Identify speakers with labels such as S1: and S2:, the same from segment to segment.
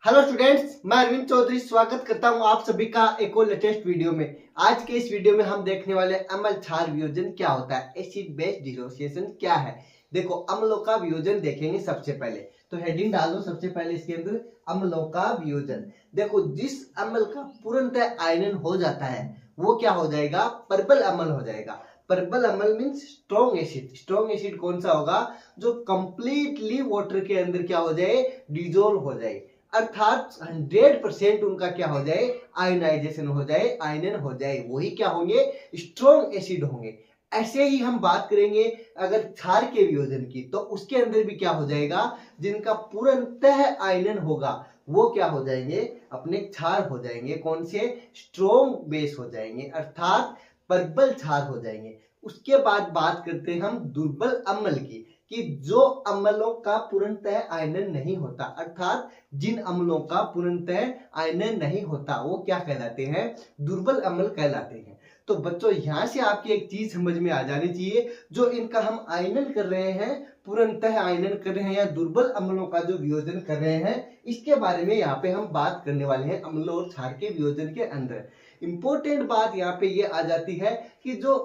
S1: Hello students, मैं अरविंद चौधरी स्वागत करता हूं आप सभी का एक और लेटेस्ट वीडियो में। आज के इस वीडियो में हम देखने वाले अम्ल क्षार वियोजन क्या होता है, एसिड बेस डिसोसिएशन क्या है। देखो, अम्लों का वियोजन देखेंगे। सबसे पहले तो हेडिंग डाल दो सबसे पहले इसके अंदर, अम्लों का वियोजन। देखो, जिस अम्ल का पूर्णतः आयनन हो जाता है वो क्या हो जाएगा, पर्पल अम्ल हो जाएगा। पर्पल अम्ल means strong acid. Strong acid कौन सा होगा, जो कंप्लीटली वाटर के अंदर क्या हो जाए, डिजोल्व हो जाए, अर्थात 100% उनका क्या हो जाए, आयनाइजेशन हो जाए, आयनन हो जाए, वही क्या होंगे, स्ट्रॉन्ग एसिड होंगे। ऐसे ही हम बात करेंगे अगर क्षार के वियोजन की, तो उसके अंदर भी क्या हो जाएगा, जिनका पूर्णतः आयनन होगा वो क्या हो जाएंगे, अपने क्षार हो जाएंगे। कौन से, स्ट्रॉन्ग बेस हो जाएंगे, अर्थात प्रबल क्षार हो जाएंगे। उसके बाद बात करते हैं हम दुर्बल अम्ल की, कि जो अम्लों का पूर्णतः आयनन नहीं होता, अर्थात जिन अम्लों का पूर्णतः आयनन नहीं होता वो क्या कहलाते हैं, दुर्बल अम्ल कहलाते हैं। तो बच्चों, यहां से आपकी एक चीज समझ में आ जानी चाहिए, जो इनका हम आयनन कर रहे हैं, पूर्णतः आयनन कर रहे हैं या दुर्बल अम्लों का जो वियोजन कर रहे हैं, इसके बारे में यहाँ पे हम बात करने वाले हैं अम्लों और क्षार के वियोजन के अंदर। इंपॉर्टेंट बात यहाँ पे ये आ जाती है कि जो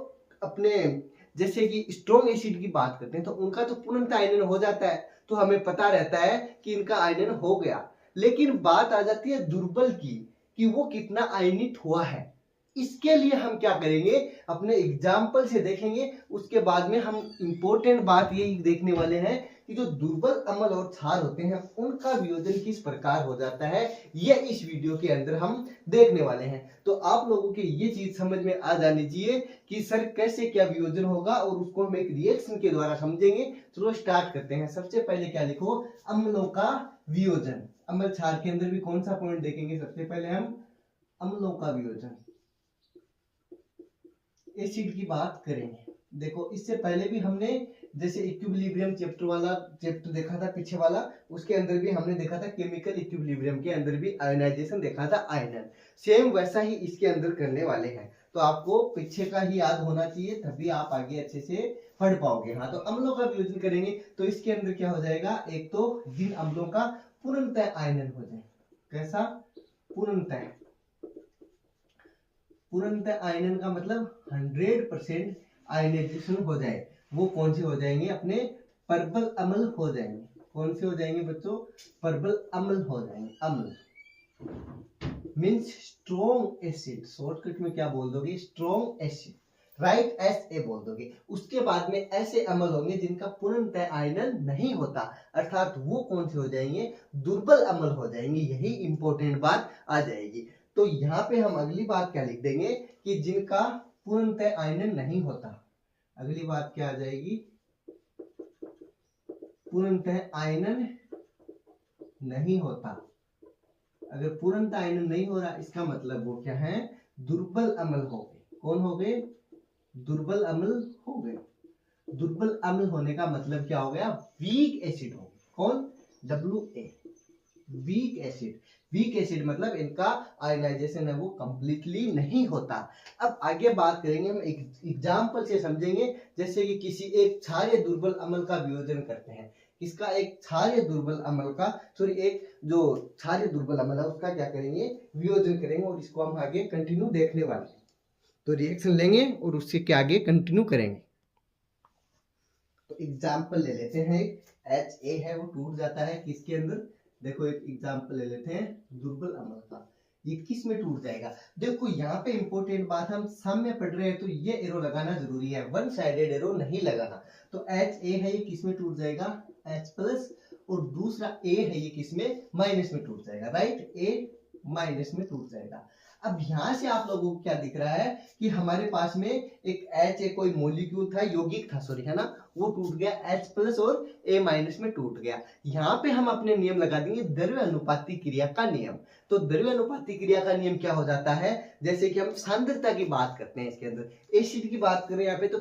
S1: अपने जैसे कि स्ट्रॉन्ग एसिड की बात करते हैं तो उनका तो पूर्णतः आयनन हो जाता है, तो हमें पता रहता है कि इनका आयनन हो गया। लेकिन बात आ जाती है दुर्बल की, कि वो कितना आयनित हुआ है। इसके लिए हम क्या करेंगे, अपने एग्जाम्पल से देखेंगे। उसके बाद में हम इंपॉर्टेंट बात ये देखने वाले हैं कि जो दुर्बल अम्ल और क्षार होते हैं उनका वियोजन किस प्रकार हो जाता है, ये इस वीडियो के अंदर हम देखने वाले हैं। तो आप लोगों की ये चीज समझ में आ जानी चाहिए कि सर कैसे क्या वियोजन होगा, और उसको हम एक रिएक्शन के द्वारा समझेंगे। चलो स्टार्ट करते हैं। सबसे पहले क्या लिखो, अम्लों का वियोजन। अम्ल क्षार के अंदर भी कौन सा पॉइंट देखेंगे, सबसे पहले हम अम्लों का वियोजन, एसिड की बात करेंगे। देखो, इससे पहले भी हमने जैसे इक्विलिब्रियम चैप्टर वाला चैप्टर देखा था पीछे वाला, उसके अंदर भी हमने देखा था केमिकल इक्विलिब्रियम के अंदर भी आयनाइजेशन देखा था, आयनन। सेम वैसा ही इसके अंदर करने वाले हैं। तो आपको पीछे का ही याद होना चाहिए, तभी आप आगे अच्छे से पढ़ पाओगे। हाँ, तो अम्लों का वियोजन करेंगे तो इसके अंदर क्या हो जाएगा, एक तो जिन अम्लों का पूर्णतः आयनन हो जाए। कैसा, पूर्णतः। पूर्णतः आयनन का मतलब 100% आयनाइजेशन हो जाए, वो कौन से हो जाएंगे, अपने प्रबल अम्ल हो जाएंगे। कौन से हो जाएंगे बच्चों, प्रबल अम्ल हो जाएंगे। अम्ल मींस स्ट्रॉन्ग एसिड, शॉर्टकट में क्या बोल दोगे, strong acid, right, S A बोल दोगे। उसके बाद में ऐसे अम्ल होंगे जिनका पूर्णतः आयनन नहीं होता, अर्थात वो कौन से हो जाएंगे, दुर्बल अम्ल हो जाएंगे। यही इंपॉर्टेंट बात आ जाएगी। तो यहाँ पे हम अगली बात क्या लिख देंगे, कि जिनका पूर्णतः आयनन नहीं होता। अगली बात क्या आ जाएगी, पूर्णतः आयनन नहीं होता। अगर पूर्णतः आयनन नहीं हो रहा, इसका मतलब वो क्या है, दुर्बल अम्ल हो गए। कौन हो गए, दुर्बल अम्ल हो गए। दुर्बल अम्ल होने का मतलब क्या हो गया, वीक एसिड हो गए। कौन, WA, weak acid. Weak acid मतलब इनका आयनाइजेशन है वो कंप्लीटली नहीं होता। अब आगे बात करेंगे हम, एक एग्जांपल से समझेंगे। जैसे कि किसी एक क्षारीय दुर्बल अम्ल का वियोजन करते हैं, किसका, एक क्षारीय दुर्बल अम्ल का, सॉरी एक जो क्षारीय दुर्बल अम्ल है उसका क्या करेंगे, वियोजन करेंगे, और इसको हम आगे कंटिन्यू देखने वाले हैं। तो रिएक्शन लेंगे और उससे क्या आगे कंटिन्यू करेंगे। तो एग्जाम्पल ले लेते हैं, HA है वो टूट जाता है किसके अंदर। देखो, एक एग्जाम्पल ले लेते हैं दुर्बल अम्ल का, ये किस में टूट जाएगा। देखो, यहाँ पे इंपॉर्टेंट बात, हम सम में पढ़ रहे हैं तो ये एरो लगाना जरूरी है, वन साइडेड एरो नहीं लगाना। तो HA है ये किस में टूट जाएगा, H+, और दूसरा A है ये किस में, माइनस में टूट जाएगा, राइट, A माइनस में टूट जाएगा। अब यहां से आप लोगों को क्या दिख रहा है, कि हमारे पास में एक HA कोई मॉलिक्यूल था, यौगिक था, सॉरी, है ना, वो टूट गया, H+ और A- में टूट गया। यहाँ पे हम अपने नियम लगा देंगे, द्रव्य अनुपाती क्रिया का नियम। तो द्रव्य अनुपाती क्रिया का नियम क्या हो जाता है, जैसे कि हम सांद्रता की बात करते हैं, इसके अंदर एसिड की बात करें यहाँ पे, तो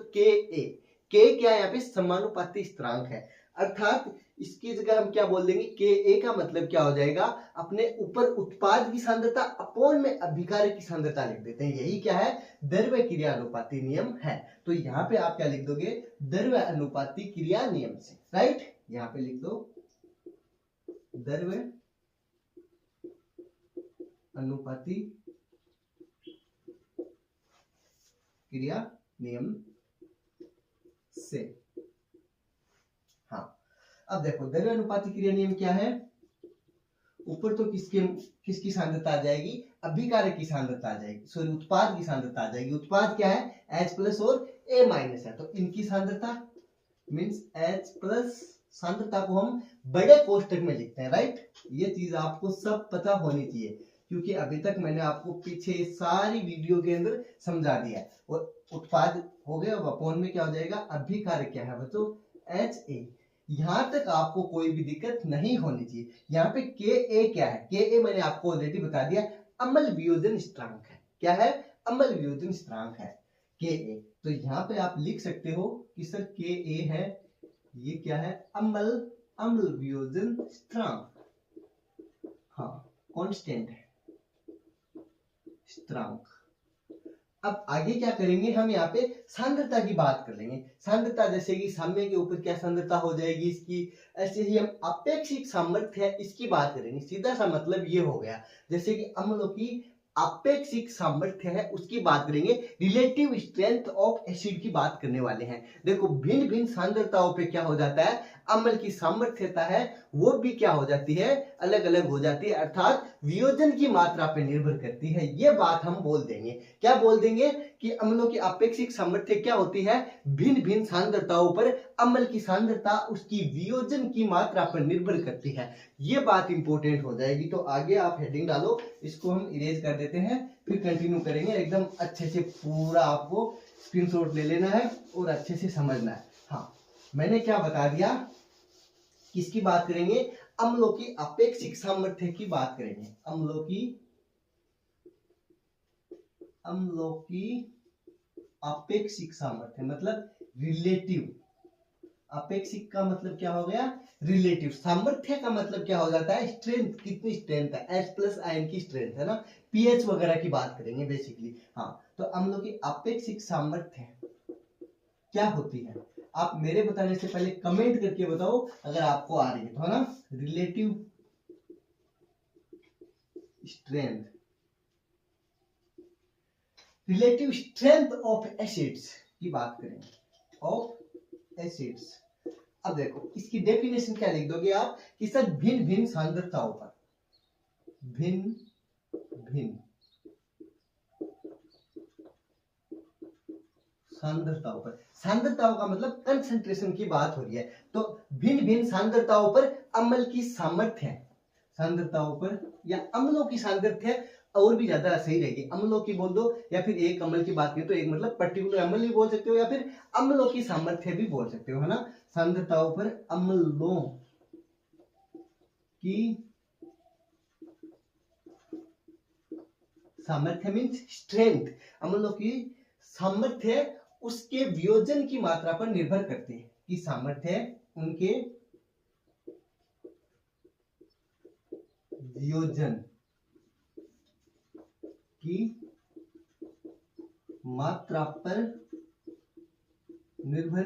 S1: Ka क्या यहाँ पे समानुपाती स्थिरांक है, अर्थात इसकी जगह हम क्या बोल देंगे, Ka का मतलब क्या हो जाएगा, अपने ऊपर उत्पाद की सांद्रता अपॉन में अभिकारक की सांद्रता लिख देते हैं। यही क्या है, द्रव्य क्रिया अनुपाती नियम है। तो यहाँ पे आप क्या लिख दोगे, द्रव्य अनुपाती क्रिया नियम से, राइट, यहाँ पे लिख दो द्रव्य अनुपाती क्रिया नियम से। हाँ, अब देखो द्रव्यानुपाती क्रिया नियम क्या है, ऊपर तो किसकी सांद्रता आ जाएगी, अभिकारक की सांद्रता आ जाएगी, सॉरी उत्पाद की सांद्रता आ जाएगी। उत्पाद क्या है, H प्लस और A माइनस है, तो इनकी सांद्रता मीन्स H प्लस, सांद्रता को हम बड़े कोष्टक में लिखते हैं, राइट। ये चीज आपको सब पता होनी चाहिए, क्योंकि अभी तक मैंने आपको पीछे सारी वीडियो के अंदर समझा दिया है। और उत्पाद हो गया, अपॉन में क्या हो जाएगा, अभिकारक क्या है बच्चों, HA। यहां तक आपको कोई भी दिक्कत नहीं होनी चाहिए। यहाँ पे Ka क्या है, Ka मैंने आपको ऑलरेडी बता दिया, अम्ल वियोजन स्थिरांक है। क्या है, अम्ल वियोजन स्थिरांक है Ka। तो यहाँ पे आप लिख सकते हो कि सर Ka है, ये क्या है, अम्ल वियोजन स्थिरांक, हाँ कांस्टेंट है स्थिरांक। अब आगे क्या करेंगे, हम यहाँ पे सांद्रता की बात कर लेंगे। सांद्रता जैसे कि साम्य के ऊपर क्या सांद्रता हो जाएगी इसकी, ऐसे ही हम अपेक्षिक सामर्थ्य है इसकी बात करेंगे। सीधा सा मतलब ये हो गया, जैसे कि अम्लों की अपेक्षिक सामर्थ्य है उसकी बात करेंगे। रिलेटिव स्ट्रेंथ ऑफ एसिड की बात करने वाले हैं। देखो भिन्न भिन्न सांद्रताओं पे क्या हो जाता है, अम्ल की सामर्थ्यता है वो भी क्या हो जाती है, अलग अलग हो जाती है, अर्थात वियोजन की मात्रा पर निर्भर करती है। ये बात हम बोल देंगे, क्या बोल देंगे कि अम्लों की अपेक्षिक सामर्थ्य क्या होती है, भिन्न भिन्न सांद्रताओं पर अम्ल की सांद्रता उसकी वियोजन की मात्रा पर निर्भर करती है। ये बात इंपॉर्टेंट हो जाएगी। तो आगे आप हेडिंग डालो, इसको हम इरेज कर देते हैं, फिर कंटिन्यू करेंगे। एकदम अच्छे से पूरा आपको स्क्रीनशॉट ले लेना है और अच्छे से समझना है। हाँ, मैंने क्या बता दिया, किसकी बात करेंगे, अम्लों की अपेक्षिक सामर्थ्य की बात करेंगे। अम्लों की अपेक्षिक सामर्थ्य मतलब रिलेटिव, अपेक्षिक का मतलब क्या हो गया, रिलेटिव। सामर्थ्य का मतलब क्या हो जाता है, स्ट्रेंथ, कितनी स्ट्रेंथ है, H प्लस आयन की स्ट्रेंथ है ना, पीएच वगैरह की बात करेंगे बेसिकली। हाँ, तो अम्लों की अपेक्षिक सामर्थ्य क्या होती है, आप मेरे बताने से पहले कमेंट करके बताओ अगर आपको आ रही है तो, है ना। रिलेटिव स्ट्रेंथ ऑफ एसिड्स की बात करेंगे, ऑफ एसिड्स। अब देखो इसकी डेफिनेशन क्या लिख दोगे आप कि सर भिन्न भिन्न सांद्रताओं पर, भिन्न भिन्न सांद्रताओं पर, सांद्रताओं का मतलब कंसंट्रेशन की बात हो रही है, तो भिन्न भिन्न सांद्रताओं पर अम्ल की सामर्थ्य, सांद्रताओं पर या अम्लों की सांद्रत्य और भी ज्यादा सही रहेगी, अम्लों की बोल दो, या फिर एक अम्ल की बात करें तो एक मतलब पर्टिकुलर अम्ल भी बोल सकते हो, या फिर अम्लों की सामर्थ्य भी बोल सकते हो, है ना। सांद्रताओं पर अम्लों की सामर्थ्य मीन्स स्ट्रेंथ, अम्लों की सामर्थ्य उसके वियोजन की मात्रा पर निर्भर करती है, कि सामर्थ्य उनके वियोजन की मात्रा पर निर्भर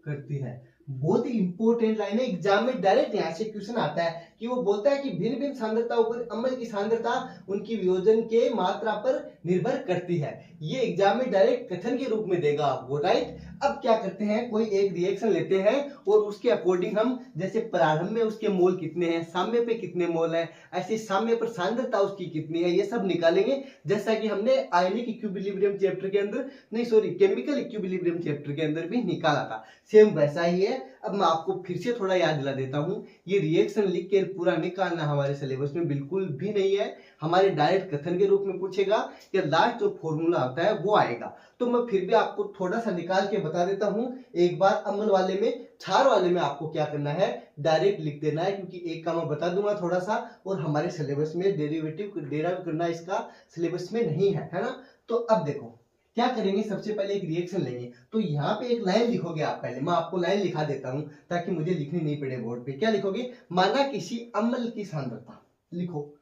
S1: करती है। बहुत ही इंपॉर्टेंट लाइन है, एग्जाम में डायरेक्ट यहां से क्वेश्चन आता है कि वो बोलता है कि भिन्न भिन्न सांद्रताओं पर अम्ल की सांद्रता उनकी वियोजन के मात्रा पर निर्भर करती है। ये एग्जाम में डायरेक्ट कथन के रूप में देगा आपको, राइट। अब क्या करते हैं, कोई एक रिएक्शन लेते हैं और उसके अकॉर्डिंग हम, जैसे प्रारंभ में उसके मोल कितने हैं, साम्य पे कितने मोल है, ऐसे साम्य पर सांद्रता उसकी कितनी है, ये सब निकालेंगे, जैसा कि हमने आयनिक इक्विलिब्रियम चैप्टर के अंदर, नहीं सॉरी केमिकल इक्विलिब्रियम चैप्टर के अंदर भी निकाला था, सेम वैसा ही है। अब मैं आपको फिर से थोड़ा याद दिला देता हूं, ये रिएक्शन लिख के पूरा निकालना हमारे सिलेबस में बिल्कुल भी नहीं है, हमारे डायरेक्ट कथन के रूप में पूछेगा या लास्ट जो फॉर्मूला आता है वो आएगा। तो मैं फिर भी आपको थोड़ा सा निकाल के बता देता हूं। एक बार अम्ल वाले में, क्षार वाले में आपको क्या करना है, डायरेक्ट लिख देना है, क्योंकि एक का मैं बता दूंगा थोड़ा सा, और हमारे सिलेबस में डेरिवेटिव करना इसका सिलेबस में नहीं है ना। तो अब देखो क्या करेंगे, सबसे पहले एक रिएक्शन लेंगे, तो यहाँ पे एक लाइन लिखोगे आप, पहले मैं आपको लाइन लिखा देता हूं ताकि मुझे लिखनी नहीं पड़े बोर्ड पे। क्या लिखोगे, माना किसी अम्ल की सांद्रता, लिखो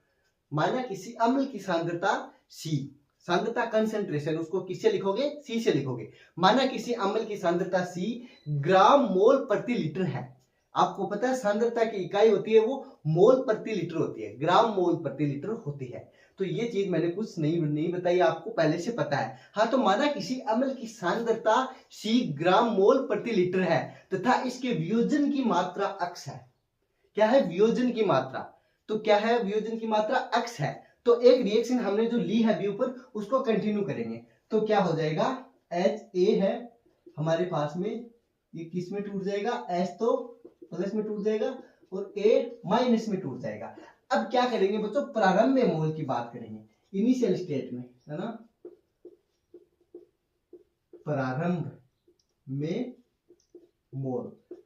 S1: माना किसी अम्ल की सांद्रता C, सांद्रता कंसंट्रेशन, उसको किससे लिखोगे, C से लिखोगे। माना किसी अम्ल की सांद्रता C ग्राम मोल प्रति लीटर है। आपको पता है सांद्रता की इकाई होती है वो मोल प्रति लीटर होती है, ग्राम मोल प्रति लीटर होती है। तो ये चीज मैंने कुछ नहीं बताई, आपको पहले से पता है। हाँ, तो माना किसी अम्ल की सांद्रता C ग्राम मोल प्रति लीटर है तथा इसके वियोजन की मात्रा x है। क्या है? वियोजन की मात्रा। तो क्या है? वियोजन की मात्रा x है। तो एक रिएक्शन हमने जो ली है अभी ऊपर, उसको कंटिन्यू करेंगे। तो क्या हो जाएगा? HA है हमारे पास में, ये किस में टूट जाएगा? H तो प्लस में टूट जाएगा और A माइनस में टूट जाएगा। अब क्या करेंगे बच्चों? प्रारंभ में मोल की बात करेंगे, इनिशियल स्टेट में, है ना? प्रारंभ में मोल,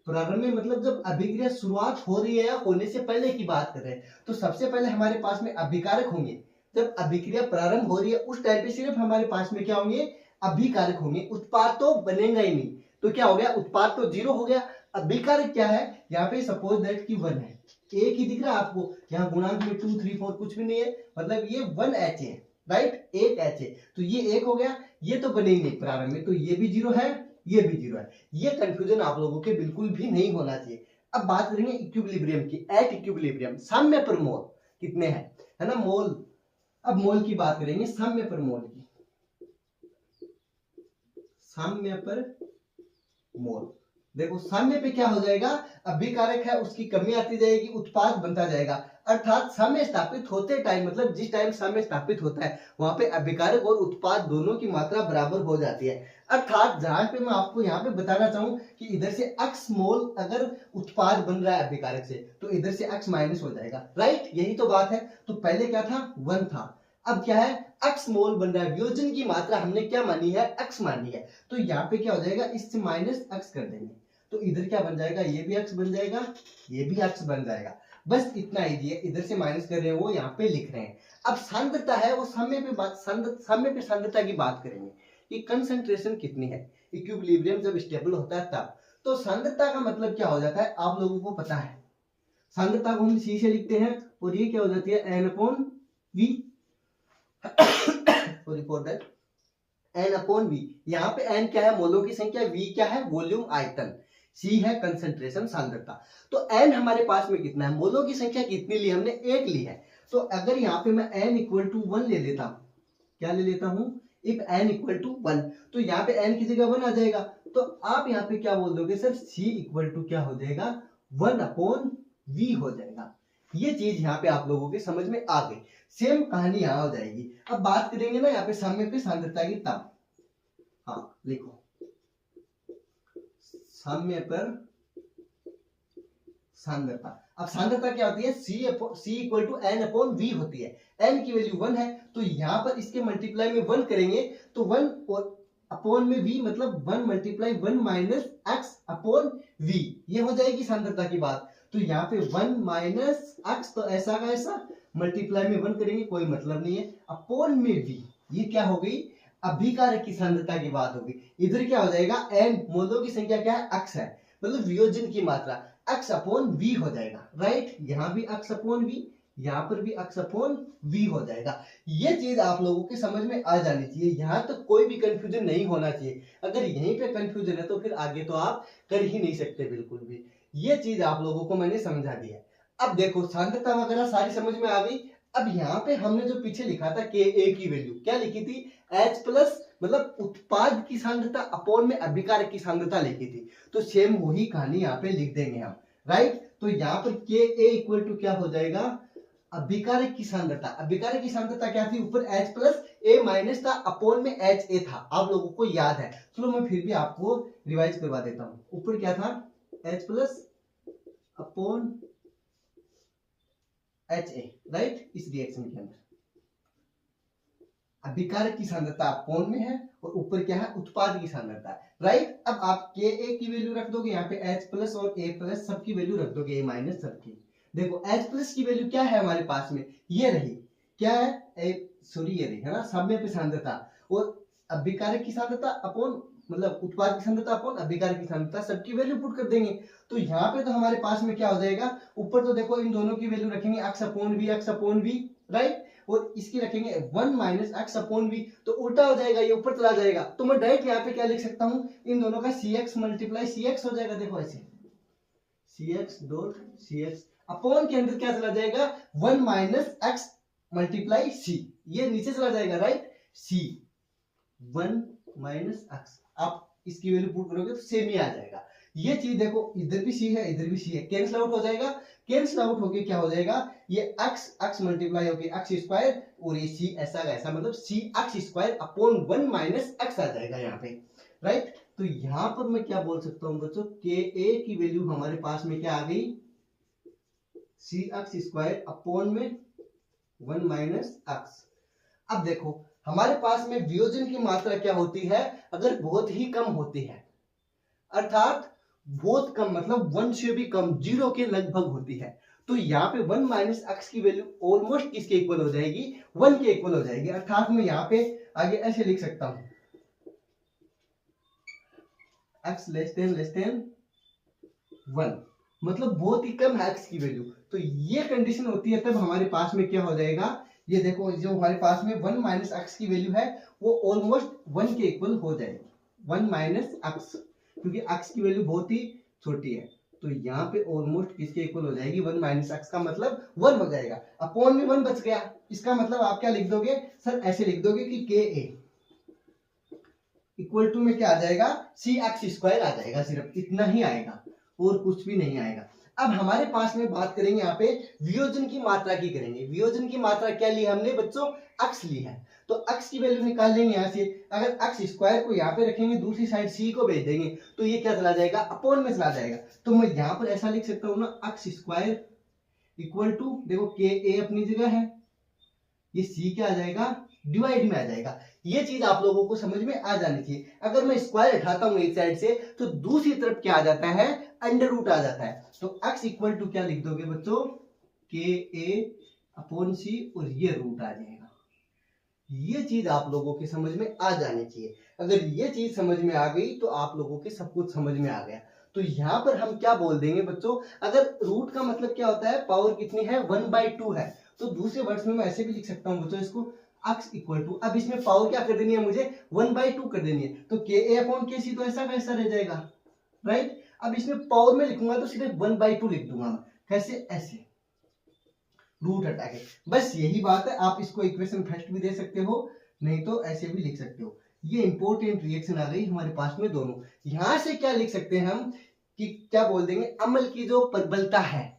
S1: प्रारंभ में मतलब जब अभिक्रिया शुरुआत हो रही है या होने से पहले की बात कर रहे हैं। तो सबसे पहले हमारे पास में अभिकारक होंगे। जब अभिक्रिया प्रारंभ हो रही है उस टाइम पे सिर्फ हमारे पास में क्या होंगे? अभिकारक होंगे, उत्पाद तो बनेगा ही नहीं। तो क्या हो गया? उत्पाद तो 0 हो गया। अभिकारक क्या है? यहाँ पे सपोज दैट की 1 है, एक ही दिख रहा है आपको, यहाँ गुणांक में 2 3 4 कुछ भी नहीं है, मतलब ये 1 H है, राइट? 1 H है, तो ये 1 हो गया। ये तो बने ही नहीं प्रारंभ में, तो ये भी 0 है, ये भी 0 है। ये कंफ्यूजन आप लोगों के बिल्कुल भी नहीं होना चाहिए। अब बात करेंगे इक्विलिब्रियम की। एट इक्विलिब्रियम साम्य पर मोल कितने हैं, है ना? मोल। अब मोल की बात करेंगे साम्य पर मोल की। साम्य पर मोल, देखो साम्य पे क्या हो जाएगा? अभिकारक है उसकी कमी आती जाएगी, उत्पाद बनता जाएगा। अर्थात साम्य स्थापित होते टाइम, मतलब जिस टाइम साम्य स्थापित होता है वहां पे अभिकारक और उत्पाद दोनों की मात्रा बराबर हो जाती है। अर्थात जहां पे मैं आपको यहाँ पे बताना चाहूं कि इधर से x मोल अगर उत्पाद बन रहा है अभिकारक से, तो इधर से x माइनस हो जाएगा, राइट? यही तो बात है। तो पहले क्या था? 1 था, अब क्या है? x मोल बन रहा है। वियोजन की मात्रा हमने क्या मानी है? x मानी है। तो यहाँ पे क्या हो जाएगा? इससे माइनस x कर देंगे, तो इधर क्या बन जाएगा? ये भी x बन जाएगा, ये भी x बन जाएगा। बस इतना ही दिया, इधर से माइनस कर रहे हैं वो यहाँ पे लिख रहे हैं। अब सांद्रता है वो साम्य पे बात, साम्य पे सांद्रता की बात करेंगे कि कंसंट्रेशन कितनी है। इक्विलिब्रियम जब स्टेबल होता है तब। तो सांद्रता का मतलब क्या हो जाता है आप लोगों को पता है। सांद्रता को हम C से लिखते हैं और ये क्या हो जाती है? N/V। Sorry for that, N/V। यहाँ पे N क्या है? मोलों की संख्या, V क्या है? वॉल्यूम आयतन, C है कंसंट्रेशन सांद्रता। तो N हमारे पास में कितना है? मोलों की संख्या कितनी ली हमने? 1 ली है। तो अगर यहाँ पे मैं N = 1 ले लेता हूं, क्या ले लेता हूं? इफ N = 1, तो यहाँ पे N की जगह 1 आ जाएगा। तो आप यहाँ पे क्या बोल दोगे सर? C = क्या हो जाएगा? 1/V हो जाएगा। ये चीज यहाँ पे आप लोगों के समझ में आ गई। सेम कहानी यहाँ हो जाएगी। अब बात करेंगे ना यहाँ पे साम्य पे सांद्रता की, तब हाँ लिखो साम्य पर सांद्रता। अब सांद्रता क्या होती है? C = N/V होती है। N की वैल्यू 1 है, तो यहाँ पर इसके मल्टीप्लाई में 1 करेंगे तो 1 और अपॉन में V, मतलब 1 × 1 - x/V, ये हो जाएगी सांद्रता की बात। तो यहाँ पे 1 - x, तो ऐसा का ऐसा मल्टीप्लाई में 1 करेंगे, कोई मतलब नहीं है, अपॉन में V, ये क्या हो गई? अभिकारक की सांद्रता की बात होगी। इधर क्या हो जाएगा? N मोलों की संख्या क्या है? x है, मतलब वियोजन की मात्रा, x/V हो जाएगा, राइट? यहाँ भी x/V, यहाँ पर भी x/V हो जाएगा। ये चीज आप लोगों के समझ में आ जानी चाहिए। यहाँ तक कोई भी कंफ्यूजन नहीं होना चाहिए। अगर यहीं पे कंफ्यूजन है तो फिर आगे तो आप कर ही नहीं सकते बिल्कुल भी। ये चीज आप लोगों को मैंने समझा दी है। अब देखो सांद्रता वगैरह सारी समझ में आ गई। अब यहाँ पे हमने जो पीछे लिखा था Ka की वैल्यू क्या लिखी थी? H+, मतलब उत्पाद की सांद्रता अपॉन में अभिकारक की सांद्रता लिखी थी। तो सेम वही कहानी यहाँ पे लिख देंगे हम, राइट? तो यहाँ पर Ka = क्या हो जाएगा? अभिकारक की सांद्रता। अभिकारक की सांद्रता क्या थी? ऊपर H+A- था, अपॉन में Ha था, आप लोगों को याद है। चलो मैं फिर भी आपको रिवाइज करवा देता हूं। ऊपर क्या था? H+ upon Ha, right? इस रिएक्शन के अंदर अभिकारक की सांद्रता अपॉन में है और ऊपर क्या है? उत्पाद की सांद्रता, राइट? अब आप Ka की वैल्यू रख दोगे, यहाँ पे H+ और A+ सबकी वैल्यू रख दोगे, A- सबकी। देखो H+ की वैल्यू क्या है हमारे पास में? ये रही, क्या है? सॉरी ये रही, है ना? साम्य पे सांद्रता और अभिकारक की सांद्रता अपॉन, मतलब उत्पाद की सांद्रता अपॉन अभिकारक की सांद्रता, सबकी वैल्यू पुट कर देंगे। तो यहाँ पे तो हमारे पास में क्या हो जाएगा? ऊपर तो देखो इन दोनों की वैल्यू रखेंगे x/V, राइट? और इसकी रखेंगे 1 - x/V, तो उल्टा हो जाएगा, ये ऊपर चला जाएगा। तो मैं डायरेक्ट यहाँ पे क्या लिख सकता हूँ? इन दोनों का CX × CX हो जाएगा। देखो ऐसे CX.CX अपॉन के अंदर क्या चला जाएगा? 1 - x मल्टीप्लाई सी, ये नीचे चला जाएगा राइट, सी 1 माइनस एक्स, आप इसकी वैल्यू पुट करोगे तो सेम ही आ जाएगा। ये चीज देखो, इधर भी सी है इधर भी सी है, कैंसिल आउट हो जाएगा, कैंसिल आउट होके क्या हो जाएगा, ये x मल्टीप्लाई होके एक्स स्क्वायर और ये सी ऐसा का ऐसा, मतलब c x square upon 1 minus x आ जाएगा यहाँ पे राइट। तो यहाँ पर मैं क्या बोल सकता हूँ बच्चों, के ए की वैल्यू हमारे पास में क्या आ गई, सी एक्स स्क्वायर अपॉन में 1 माइनस एक्स। अब देखो हमारे पास में वियोजन की मात्रा क्या होती है, अगर बहुत ही कम होती है, अर्थात बहुत कम मतलब 1 से भी कम, 0 के लगभग होती है, तो यहाँ पे 1 माइनस एक्स की वैल्यू ऑलमोस्ट किसके इक्वल हो जाएगी, 1 के इक्वल हो जाएगी। अर्थात मैं यहाँ पे आगे ऐसे लिख सकता हूं, x लेस देन 1, मतलब बहुत ही कम है x की वैल्यू। तो ये कंडीशन होती है, तब हमारे पास में क्या हो जाएगा, ये देखो जो हमारे पास में 1 माइनस एक्स की वैल्यू है वो ऑलमोस्ट 1 के इक्वल हो जाएगी, 1 माइनस एक्स, क्योंकि x की वैल्यू बहुत ही छोटी है, तो यहाँ पे ऑलमोस्ट किसके इक्वल हो जाएगी, 1 माइनस एक्स का मतलब 1 हो जाएगा, अपॉन में 1 बच गया, इसका मतलब आप क्या लिख दोगे सर, ऐसे लिख दोगे कि के ए इक्वल टू में क्या आ जाएगा, सी एक्स स्क्वायर आ जाएगा, सिर्फ इतना ही आएगा और कुछ भी नहीं आएगा। अब हमारे पास में बात करेंगे यहाँ पे वियोजन की मात्रा की करेंगे। वियोजन की मात्रा क्या ली हमने बच्चों, x ली है, तो x की वैल्यू निकाल लेंगे यहाँ से, अगर x स्क्वायर को यहाँ पे रखेंगे दूसरी साइड c को भेज देंगे तो ये क्या चला जाएगा, अपॉन में चला जाएगा, तो मैं यहाँ पर ऐसा लिख सकता हूँ ना, x स्क्वायर इक्वल टू, देखो के ए अपनी जगह है, ये c क्या आ जाएगा, डिवाइड में आ जाएगा। ये चीज आप लोगों को समझ में आ जानी चाहिए। अगर मैं स्क्वायर उठाता हूं एक साइड से तो दूसरी तरफ क्या आ जाता है, अंडर रूट आ जाता है, तो x इक्वल टू क्या लिख दोगे बच्चों, के ए अपॉन सी और ये रूट आ जाएगा। ये चीज आप लोगों के समझ में आ जानी चाहिए। अगर ये चीज समझ में आ गई तो आप लोगों के सब कुछ समझ में आ गया। तो यहाँ पर हम क्या बोल देंगे बच्चों, अगर रूट का मतलब क्या होता है, पावर कितनी है, 1/2 है, तो दूसरे वर्ड्स में मैं ऐसे भी लिख सकता हूँ बच्चों इसको, x इक्वल टू, अब इसमें पावर क्या कर देनी है मुझे, 1/2 कर देनी है, तो के ए अपॉन के सी तो ऐसा कैसा रह जाएगा राइट। अब इसमें पावर में लिखूंगा तो सिर्फ 1/2 लिख दूंगा मैं, कैसे, ऐसे रूट हटा के, बस यही बात है। आप इसको इक्वेशन फर्स्ट भी दे सकते हो, नहीं तो ऐसे भी लिख सकते हो। ये इंपॉर्टेंट रिएक्शन आ गई हमारे पास में दोनों। यहां से क्या लिख सकते हैं हम, कि क्या बोल देंगे, अम्ल की जो प्रबलता है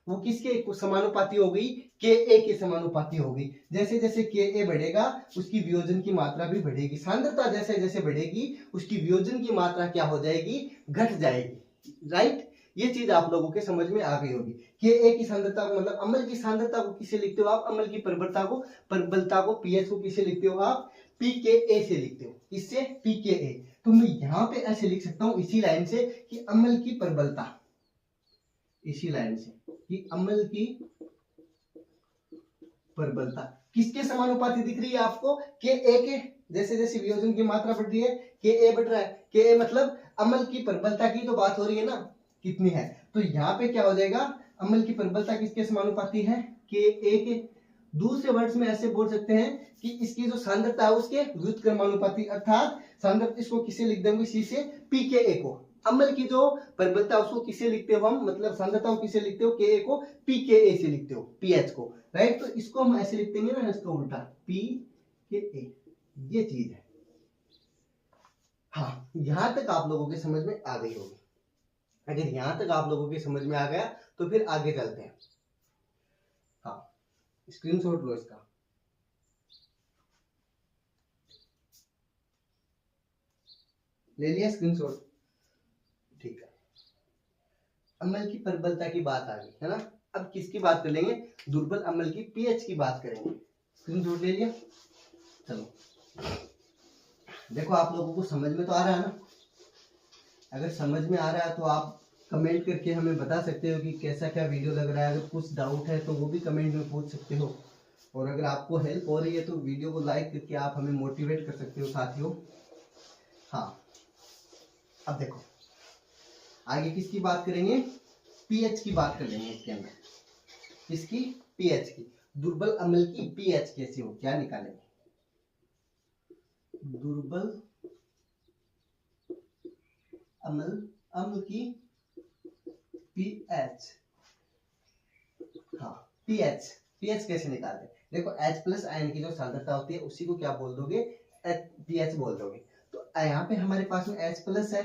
S1: वो किसके समानुपाती हो गई, के ए के समानुपाती हो गई। जैसे जैसे के ए बढ़ेगा उसकी वियोजन की मात्रा भी बढ़ेगी, सांद्रता जैसे जैसे बढ़ेगी उसकी वियोजन की मात्रा क्या हो जाएगी, घट जाएगी राइट। ये चीज आप लोगों के समझ में आ गई होगी। के ए की सांद्रता को मतलब अम्ल की सांद्रता को किसे लिखते हो आप, अम्ल की प्रबलता को पीएच को किसे लिखते हो आप, पी के ए से लिखते हो, इससे पी के ए। तो मैं यहाँ पे ऐसे लिख सकता हूँ इसी लाइन से कि अम्ल की प्रबलता, इसी लाइन से कि अम्ल की प्रबलता किसके समानुपाती दिख रही है आपको, के ए के, जैसे जैसे वियोजन की मात्रा बढ़ रही है के ए बढ़ रहा है, के ए मतलब अम्ल की प्रबलता की तो बात हो रही है ना, कितनी है, तो यहाँ पे क्या हो जाएगा, अम्ल की प्रबलता किसके समानुपाती है, के ए के। दूसरे वर्ड्स में ऐसे बोल सकते हैं कि इसकी जो सांद्रता है उसके व्युत्क्रमानुपाती, अर्थात सांद्रता इसको किसे लिख देंगे, सी से पी के ए को, अम्ल की जो प्रबलता उसको किसे लिखते हो हम, मतलब सांद्रता को किसे लिखते हो, के ए को पी के ए से लिखते हो, पीएच को राइट। तो इसको हम ऐसे लिख देंगे ना, इसका उल्टा पी के ए, ये चीज है। हाँ, यहां तक आप लोगों के समझ में आ गई होगी। अगर यहां तक आप लोगों के समझ में आ गया तो फिर आगे चलते हैं। हाँ, स्क्रीनशॉट लो इसका, ले लिया स्क्रीनशॉट, ठीक है। अम्ल की प्रबलता की बात आ गई है ना, अब किसकी बात कर लेंगे, दुर्बल अम्ल की पीएच की बात करेंगे। स्क्रीनशॉट ले लिया, चलो देखो आप लोगों को समझ में तो आ रहा है ना। अगर समझ में आ रहा है तो आप कमेंट करके हमें बता सकते हो कि कैसा क्या वीडियो लग रहा है। अगर कुछ डाउट है तो वो भी कमेंट में पूछ सकते हो, और अगर आपको हेल्प हो रही है तो वीडियो को लाइक करके आप हमें मोटिवेट कर सकते हो साथियों। हाँ, अब देखो आगे किसकी बात करेंगे, पीएच की बात कर लेंगे इसके अंदर, किसकी, पीएच की। दुर्बल अम्ल की पीएच कैसे हो, क्या निकालेंगे, दुर्बल अम्ल की पीएच, हाँ पीएच पीएच कैसे निकालते हैं? देखो H प्लस आयन की जो सांद्रता होती है उसी को क्या बोल दोगे? पीएच बोल दोगे। तो यहाँ पे हमारे पास में H प्लस है,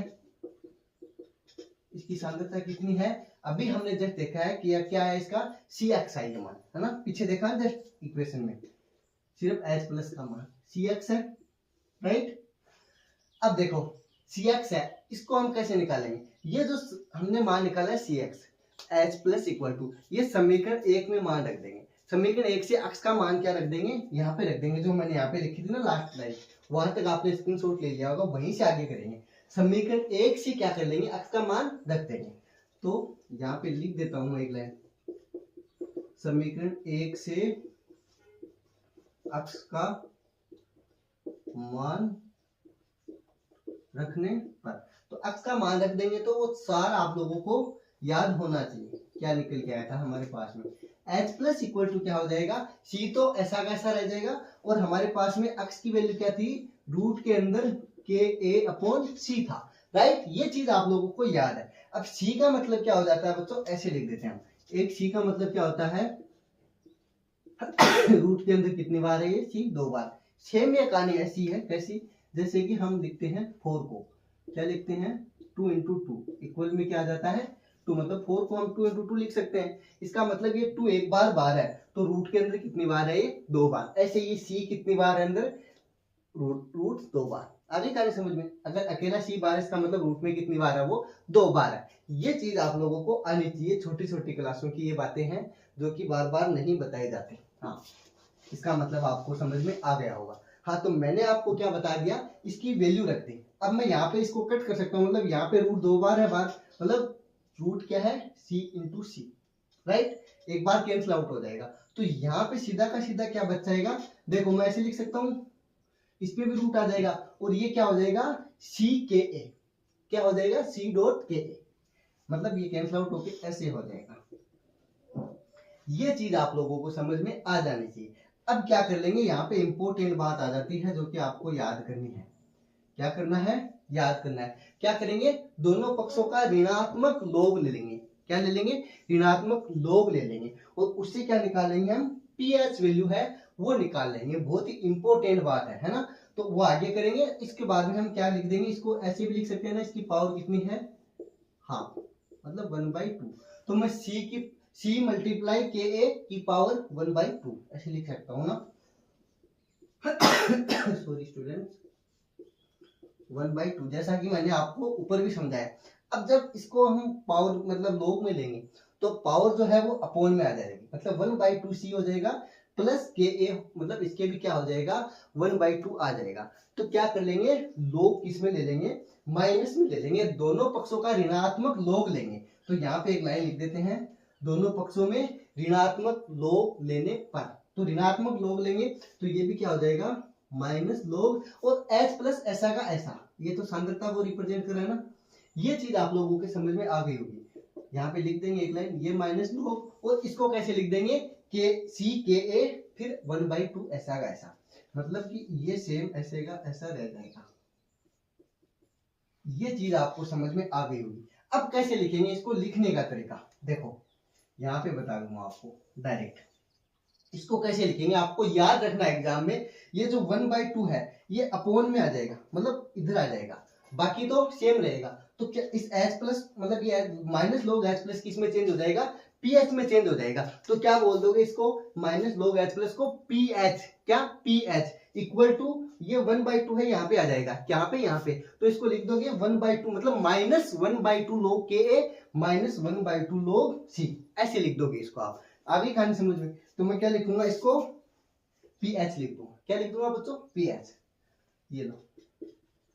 S1: इसकी सांद्रता कितनी है? अभी हमने जस्ट देखा है कि क्या है इसका CXI का मान, है ना, पीछे देखा है जस्ट इक्वेशन में सिर्फ H प्लस का मान CX है, राइट। अब देखो CX है, इसको हम कैसे निकालेंगे? ये जो हमने मान निकाला है CX H plus equal to, ये समीकरण 1 में मान रख देंगे। समीकरण 1 से x का मान क्या रख देंगे? यहाँ पे रख देंगे, जो मैंने यहाँ पे लिखी थी ना लास्ट लाइन, वहां तक आपने स्क्रीनशॉट ले लिया होगा, वहीं से आगे करेंगे। समीकरण 1 से क्या कर लेंगे? x का मान रख देंगे। तो यहाँ पे लिख देता हूँ एक लाइन, समीकरण 1 से x का मान रखने पर, तो x का मान रख देंगे तो वो सारा आप लोगों को याद होना चाहिए। क्या निकल के आया था हमारे पास में? H प्लस इक्वल टू क्या हो जाएगा? C तो ऐसा कैसा रह जाएगा, और हमारे पास में x की वैल्यू क्या थी? रूट के अंदर KA अपॉन C था, राइट। ये चीज आप लोगों को याद है। अब C का मतलब क्या हो जाता है बच्चों? ऐसे लिख देते हैं हम, एक C का मतलब क्या होता है? रूट के अंदर कितनी बार है ये? C 2 बार। सेम ये कहानी ऐसी है, कैसी? जैसे कि हम लिखते हैं 4 को, क्या लिखते हैं? 2 इंटू 2 इक्वल में क्या आ जाता है? 2, मतलब 4 को हम 2 इंटू 2 लिख सकते हैं। इसका मतलब ये 2 एक बार बार है, तो रूट के अंदर कितनी बार है? ये 2 बार। ऐसे ये C कितनी बार है अंदर? रूट 2 बार। आगे कहानी समझ में? अगर अकेला C बार है, इसका मतलब रूट में कितनी बार है? वो 2 बार है। ये चीज आप लोगों को आनी चाहिए। छोटी छोटी क्लासों की ये बातें हैं जो कि बार बार नहीं बताई जाती। हाँ, इसका मतलब आपको समझ में आ गया होगा। हाँ, तो मैंने आपको क्या बता दिया, इसकी वैल्यू रख दी। अब मैं यहाँ पे इसको कट कर सकता हूँ, मतलब यहाँ पे रूट 2 बार है बार, मतलब रूट क्या है? C into C, right. एक बार कैंसिल आउट हो जाएगा, तो यहाँ पे सीधा का सीधा क्या बच जाएगा? देखो मैं ऐसे लिख सकता हूँ, इस पे भी रूट आ जाएगा, और ये क्या हो जाएगा? C के A, क्या हो जाएगा? C डॉट के A, मतलब ये कैंसिल आउट होके ऐसे हो जाएगा। ये चीज आप लोगों को समझ में आ जानी चाहिए। अब क्या कर लेंगे, यहाँ पे इंपॉर्टेंट बात आ जाती है जो कि आपको याद करनी है। क्या करना है? याद करना है। क्या करेंगे? दोनों पक्षों का ऋणात्मक लॉग ले लेंगे। क्या ले लेंगे? ऋणात्मक लॉग ले लेंगे, और उससे क्या निकालेंगे हम? पीएच वैल्यू है वो निकाल लेंगे। बहुत ही इंपॉर्टेंट बात है ना। तो वो आगे करेंगे। इसके बाद में हम क्या लिख देंगे, इसको ऐसे भी लिख सकते हैं ना, इसकी पावर कितनी है? हाँ, मतलब 1/2। तो मैं C मल्टीप्लाई KA की पावर 1/2 ऐसे लिख सकता हूँ ना। सॉरी स्टूडेंट्स, 1/2, जैसा कि मैंने आपको ऊपर भी समझाया। अब जब इसको हम पावर मतलब लॉग में लेंगे, तो पावर जो है वो अपॉन में आ जाएगी, मतलब 1/2 C हो जाएगा, प्लस KA, मतलब इसके भी क्या हो जाएगा? 1/2 आ जाएगा। तो क्या कर लेंगे? लॉग किस में ले लेंगे? माइनस में ले लेंगे। दोनों पक्षों का ऋणात्मक लॉग लेंगे। तो यहाँ पे एक लाइन लिख देते हैं, दोनों पक्षों में ऋणात्मक लॉग लेने पर। तो ऋणात्मक लॉग लेंगे तो ये भी क्या हो जाएगा? माइनस लॉग, और H प्लस ऐसा का ऐसा, ये तो सांद्रता को रिप्रेजेंट कर रहा है ना। ये चीज आप लोगों के समझ में आ गई होगी। यहाँ पे लिख देंगे एक लाइन, ये माइनस लॉग, और इसको कैसे लिख देंगे? के C के A फिर 1/2 ऐसा का ऐसा, मतलब कि ये सेम ऐसे का ऐसा रह जाएगा। ये चीज आपको समझ में आ गई होगी। अब कैसे लिखेंगे इसको? लिखने का तरीका देखो, यहाँ पे बता दूंगा आपको डायरेक्ट। इसको कैसे लिखेंगे आपको याद रखना एग्जाम में। ये जो 1/2 है ये अपोन में आ जाएगा, मतलब इधर आ जाएगा, बाकी तो सेम रहेगा। तो क्या इस H प्लस, मतलब ये माइनस लॉग H प्लस किस में चेंज हो जाएगा? पीएच में चेंज हो जाएगा। तो क्या बोल दोगे इसको? माइनस लॉग H प्लस को पीएच, क्या? पीएच इक्वल टू, ये 1/2 है, यहाँ पे आ जाएगा, क्या पे? यहाँ पे। तो इसको लिख दोगे 1/2, मतलब minus 1/2 log KA minus 1/2 log C, ऐसे लिख दोगे इसको आप। आगे कहानी समझ में? तो मैं क्या लिखूंगा इसको? पीएच लिख दूंगा। क्या लिख दूंगा बच्चों? पीएच। ये लो,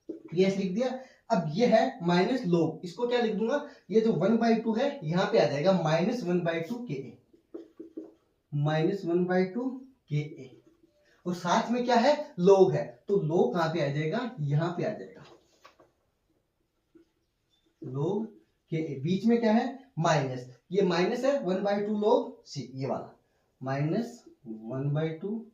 S1: पीएच लिख दिया। अब ये है माइनस लॉग, इसको क्या लिख दूंगा? ये जो 1/2 है यहाँ पे आ जाएगा माइनस 1/2 KA, माइनस 1/2 KA, और साथ में क्या है? लॉग है, तो लॉग कहां पे आ जाएगा? यहाँ पे आ जाएगा। लॉग KA, बीच में क्या है? माइनस, ये माइनस है 1/2 लॉग C, ये वाला माइनस 1/2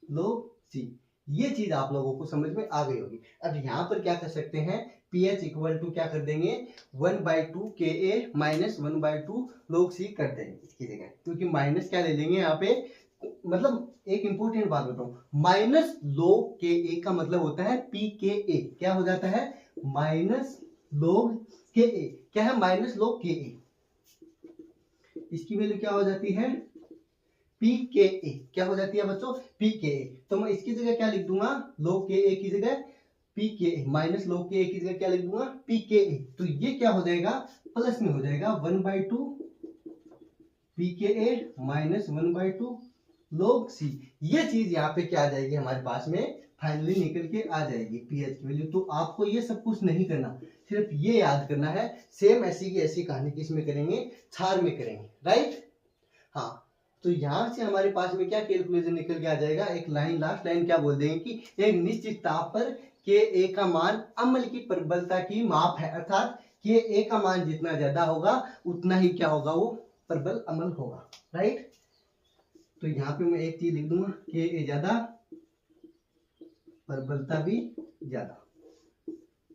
S1: लॉग C। ये चीज आप लोगों को समझ में आ गई होगी। अब यहाँ पर क्या कर सकते हैं? pH इक्वल टू क्या कर देंगे 1/2 Ka माइनस 1/2 log C कर देंगे इसकी जगह, क्योंकि माइनस क्या ले लेंगे यहाँ पे, मतलब एक इंपॉर्टेंट बात बताऊं, माइनस log Ka का मतलब होता है pKa, क्या हो जाता है माइनस log Ka, क्या है माइनस log Ka, इसकी वैल्यू क्या हो जाती है pKa, क्या हो जाती है बच्चों pKa। तो मैं इसकी जगह क्या लिख दूंगा log Ka की जगह pKa माइनस log Ka की जगह क्या लिख दूंगा pKa, तो ये क्या हो जाएगा प्लस में हो जाएगा 1/2 pKa माइनस 1/2 log C। ये चीज यहाँ पे क्या आ जाएगी हमारे पास में फाइनली निकल के आ जाएगी pH की वैल्यू। तो आपको ये सब कुछ नहीं करना, सिर्फ ये याद करना है। सेम ऐसी की ऐसी कहानी किसमें करेंगे क्षार में करेंगे, राइट। हाँ, तो यहां से हमारे पास में क्या कैलकुलेशन निकल के आ जाएगा, एक लाइन लास्ट लाइन क्या बोल देंगे कि एक निश्चित ताप पर Ka का मान अम्ल की प्रबलता की माप है, अर्थात Ka का मान जितना ज्यादा होगा उतना ही क्या होगा वो प्रबल अम्ल होगा, राइट। तो यहाँ पे मैं एक चीज लिख दूंगा Ka ज्यादा प्रबलता भी ज्यादा,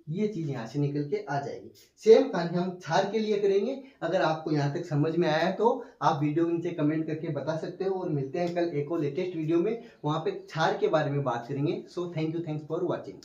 S1: ये चीज यहाँ से निकल के आ जाएगी। सेम कहानी हम क्षार के लिए करेंगे। अगर आपको यहाँ तक समझ में आया है तो आप वीडियो के नीचे कमेंट करके बता सकते हो, और मिलते हैं कल एक और लेटेस्ट वीडियो में, वहां पे क्षार के बारे में बात करेंगे। So thanks for watching.